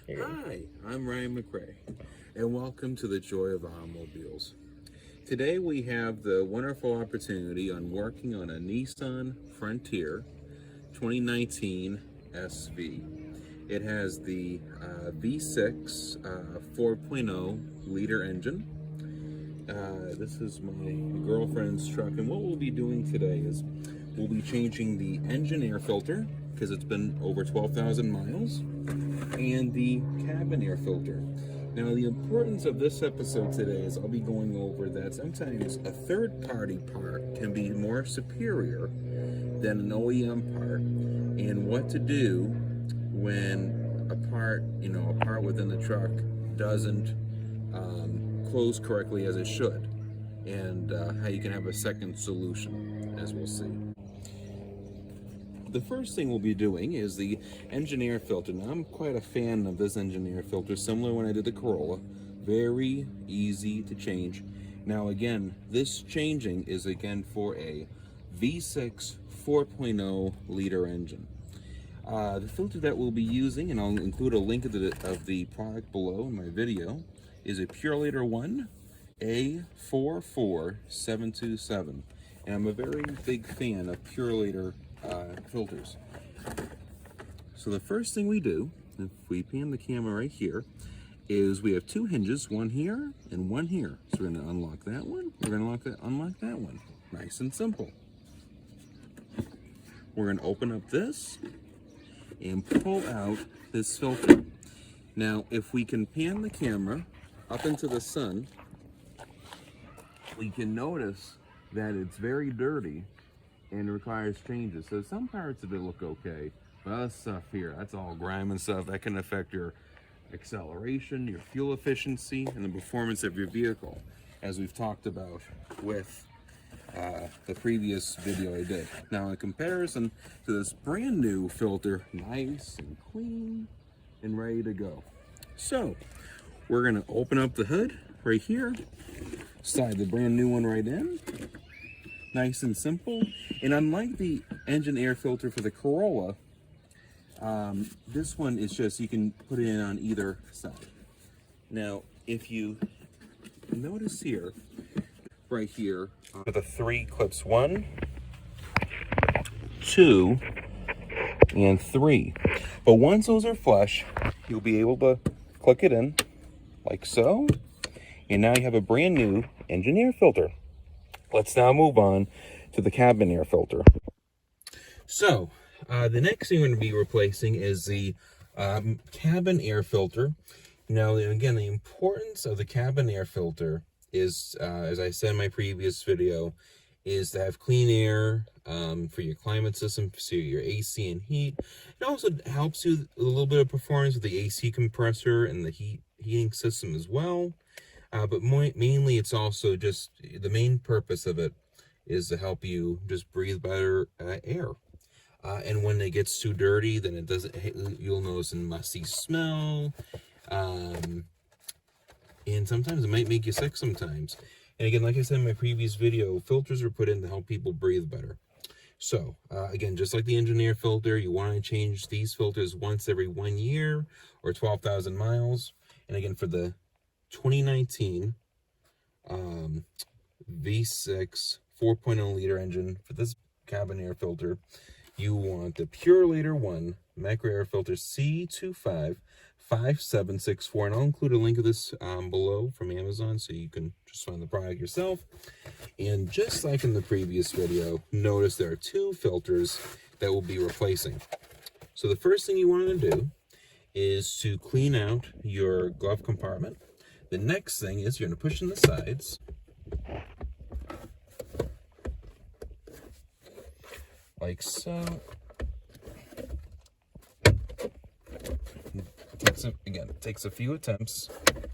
Hi, I'm Ryan McRae, and welcome to the Joy of Automobiles. Today we have the wonderful opportunity on working on a Nissan Frontier 2019 SV. It has the V6 4.0 liter engine. This is my girlfriend's truck, and what we'll be doing today is we'll be changing the engine air filter because it's been over 12,000 miles, and the cabin air filter. Now, the importance of this episode today is I'll be going over that sometimes a third-party part can be more superior than an OEM part, and what to do when a part within the truck doesn't close correctly as it should, and how you can have a second solution, as we'll see. The first thing we'll be doing is the engine air filter. Now, I'm quite a fan of this engine air filter, similar when I did the Corolla. Very easy to change. Now, again, this changing is again for a V6 4.0 liter engine. The filter that we'll be using, and I'll include a link of the product below in my video, is a Purolator 1 A44727. And I'm a very big fan of Purolator filters. So the first thing we do, if we pan the camera right here, is we have two hinges, one here and one here. So we're going to unlock that one. We're going to unlock that one. Nice and simple. We're going to open up this and pull out this filter. Now, if we can pan the camera up into the sun, we can notice that it's very dirty and requires changes. So some parts of it look okay, but other stuff here, that's all grime and stuff that can affect your acceleration, your fuel efficiency, and the performance of your vehicle, as we've talked about with the previous video I did. Now, in comparison to this brand new filter, nice and clean and ready to go. So we're going to open up the hood right here, slide the brand new one right in. Nice and simple. And unlike the engine air filter for the Corolla, this one is just, you can put it in on either side. Now, if you notice here, right here, the three clips, 1, 2, and 3. But once those are flush, you'll be able to click it in like so. And now you have a brand new engine air filter. Let's now move on to the cabin air filter. So, the next thing we're going to be replacing is the cabin air filter. Now, again, the importance of the cabin air filter is, as I said in my previous video, is to have clean air for your climate system, so your AC and heat. It also helps you a little bit of performance with the AC compressor and the heating system as well. But mainly it's also just, the main purpose of it is to help you just breathe better air. And when it gets too dirty, then it doesn't, you'll notice a musty smell. And sometimes it might make you sick sometimes. And again, like I said in my previous video, filters are put in to help people breathe better. So, again, just like the engine air filter, you want to change these filters once every 1 year or 12,000 miles. And again, for the 2019 V6 4.0 liter engine, for this cabin air filter, you want the Purolator 1 macro air filter C255764, and I'll include a link of this below from Amazon, so you can just find the product yourself. And just like in the previous video, notice there are two filters that we'll be replacing. So the first thing you want to do is to clean out your glove compartment. The next thing is you're going to push in the sides. Like so. It takes a few attempts. There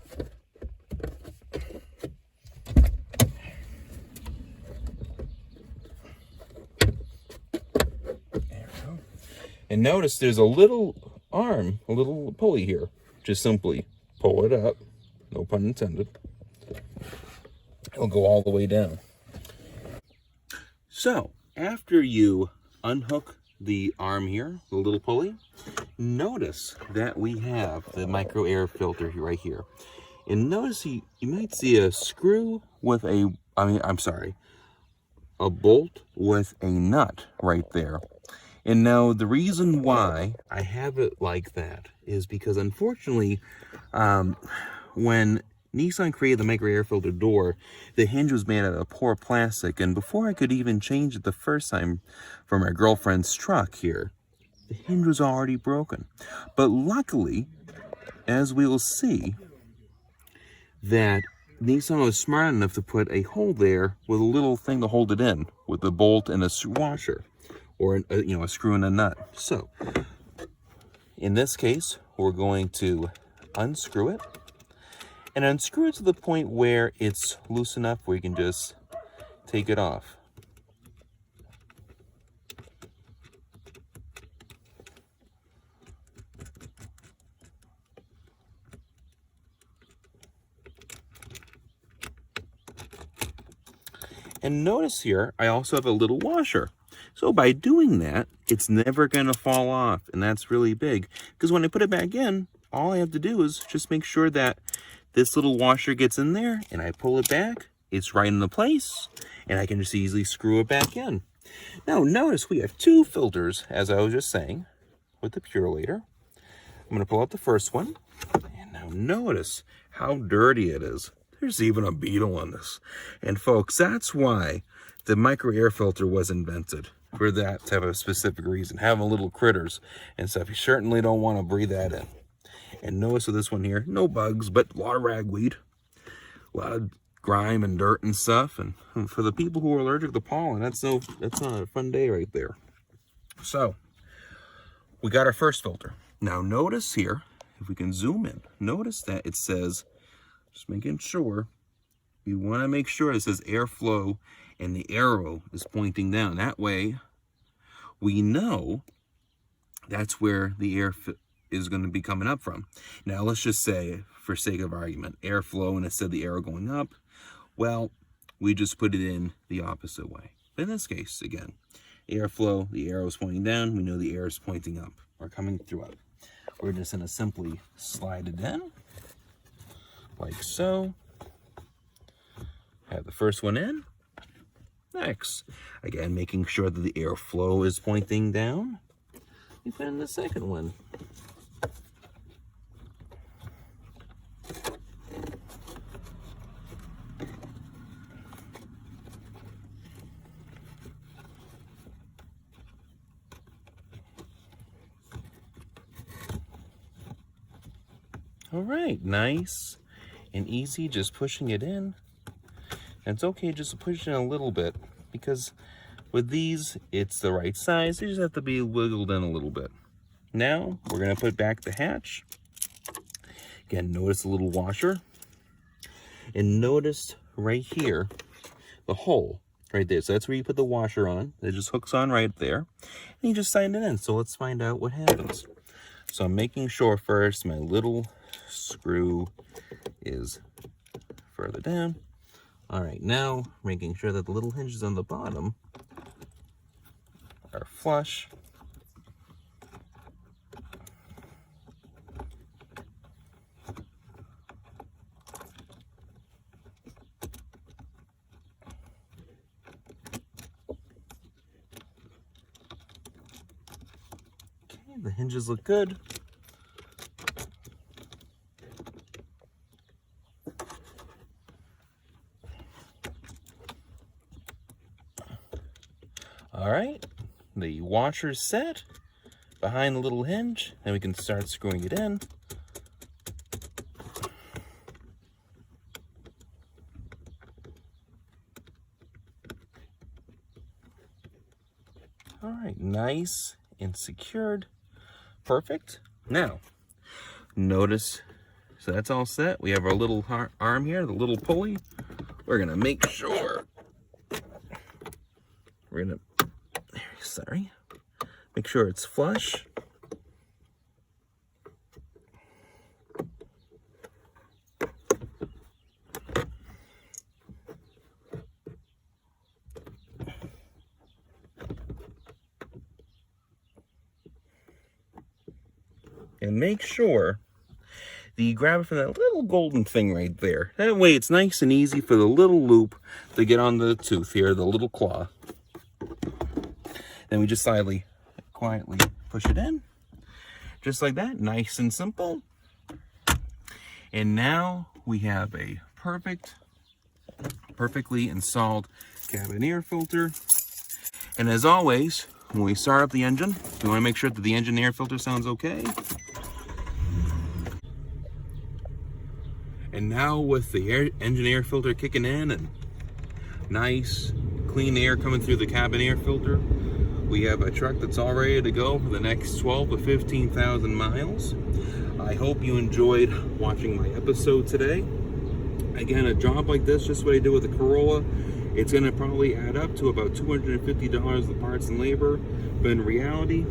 we go. And notice there's a little arm, a little pulley here. Just simply pull it up, no pun intended. It'll go all the way down. So, after you unhook the arm here, the little pulley, notice that we have the micro air filter right here. And notice you might see a screw with a bolt with a nut right there. And now the reason why I have it like that is because unfortunately, when Nissan created the micro air filter door, the hinge was made out of poor plastic, and before I could even change it the first time for my girlfriend's truck here, the hinge was already broken. But luckily, as we will see, that Nissan was smart enough to put a hole there with a little thing to hold it in, with a bolt and a washer, or a screw and a nut. So, in this case, we're going to unscrew it, and unscrew it to the point where it's loose enough where you can just take it off. And notice here, I also have a little washer. So by doing that, it's never going to fall off, and that's really big. Because when I put it back in, all I have to do is just make sure that this little washer gets in there, and I pull it back, it's right in the place, and I can just easily screw it back in. Now notice we have two filters, as I was just saying, with the Purolator. I'm going to pull out the first one, and now notice how dirty it is. There's even a beetle on this. And folks, that's why the micro air filter was invented, for that type of specific reason. Having little critters and stuff. You certainly don't want to breathe that in. And notice with this one here, no bugs, but a lot of ragweed, a lot of grime and dirt and stuff. And for the people who are allergic to pollen, that's not a fun day right there. So we got our first filter. Now notice here, if we can zoom in, notice that it says, just making sure, we want to make sure it says airflow and the arrow is pointing down. That way we know that's where the air is going to be coming up from. Now let's just say, for sake of argument, airflow and instead the arrow going up, well, we just put it in the opposite way. But in this case, again, airflow, the arrow is pointing down, we know the air is pointing up or coming through up. We're just going to simply slide it in, like so. Have the first one in. Next, again, making sure that the airflow is pointing down. We put in the second one. All right, nice and easy, just pushing it in. And it's okay just to push it in a little bit, because with these, it's the right size. They just have to be wiggled in a little bit. Now, we're going to put back the hatch. Again, notice the little washer. And notice right here, the hole right there. So that's where you put the washer on. It just hooks on right there. And you just slide it in. So let's find out what happens. So I'm making sure first my little screw is further down. All right, now making sure that the little hinges on the bottom are flush. Okay, the hinges look good. All right, the washer's set behind the little hinge, and we can start screwing it in. All right, nice and secured. Perfect. Now, notice, so that's all set. We have our little arm here, the little pulley. We're gonna make sure, make sure it's flush. and make sure that you grab it from that little golden thing right there. That way it's nice and easy for the little loop to get on the tooth here, the little claw. Then we just quietly push it in. Just like that, nice and simple. And now we have a perfectly installed cabin air filter. And as always, when we start up the engine, we want to make sure that the engine air filter sounds okay. And now with the engine air filter kicking in and nice clean air coming through the cabin air filter, we have a truck that's all ready to go for the next 12 to 15,000 miles. I hope you enjoyed watching my episode today. Again, a job like this, just what I did with the Corolla, it's going to probably add up to about $250 of parts and labor. But in reality,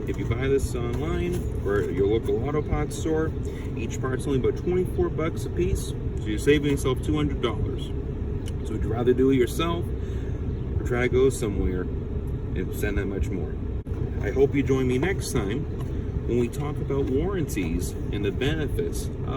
if you buy this online or at your local auto parts store, each part's only about 24 bucks a piece. So you're saving yourself $200. So would you rather do it yourself or try to go somewhere and spend that much more? I hope you join me next time when we talk about warranties and the benefits of